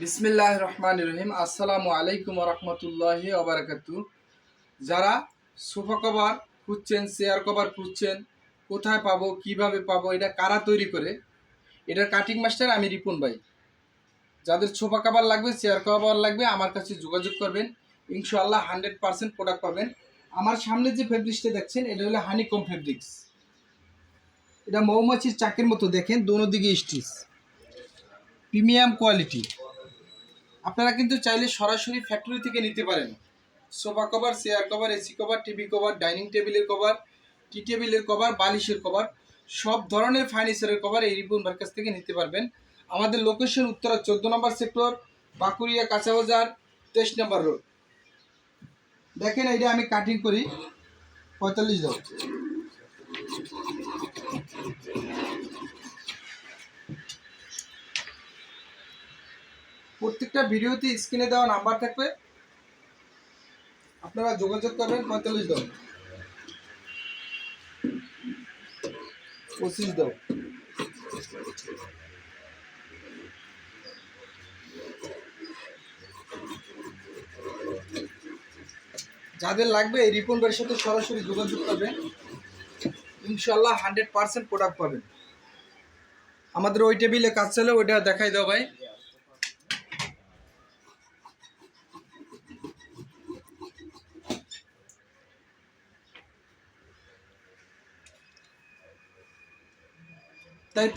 বিসমিল্লাহির রহমানির রহিম। আসসালামু আলাইকুম ওয়া রাহমাতুল্লাহি ওয়া বারাকাতুহু। যারা সোফা কভার খুঁজছেন, চেয়ার কভার খুঁজছেন, কোথায় পাবো, কিভাবে পাবো, এটা কারা তৈরি করে, এটার কাটিং মাস্টার আমি রিপন ভাই। যাদের সোফা কভার লাগবে, চেয়ার কভার লাগবে, আমার কাছে যোগাযোগ করবেন। ইনশাআল্লাহ 100% প্রোডাক্ট পাবেন। আমার সামনে যে ফেব্রিক্সটা দেখছেন, এটা হলো হানিকম ফেব্রিক্স। এটা মৌমাছির চাকের মতো, দেখেন দোনো দিকে স্টিচ, প্রিমিয়াম কোয়ালিটি। আপনারা কিন্তু চাইলে সরাসরি ফ্যাক্টরি থেকে নিতে পারেন। Sofa cover, chair cover, AC cover, TV cover, dining টেবিলের কভার, টি টেবিলের কভার, বালিশের কভার, সব ধরনের ফার্নিচারের কভার এই রিপন ভাইয়ের কাছ থেকে নিতে পারবেন। আমাদের লোকেশন উত্তরা 14 নম্বর সেক্টর, বাঁকুড়িয়া কাঁচাবাজার, 23 নম্বর রোড। দেখেন এইটা আমি কাটিং করি 45 দাও। প্রত্যেকটা ভিডিওতে স্ক্রিনে দেওয়া নাম্বার থাকবে, আপনারা যোগাযোগ করবেন। 45 দাও, 25 দাও। যাদের লাগবে এই রিপন ভাইয়ের সাথে সরাসরি যোগাযোগ করবেন। ইনশাল্লাহ 100% প্রোডাক্ট পাবেন। আমাদের ওই টেবিলে কাজ চলে, ওইটা দেখাই দাও ভাই। তাই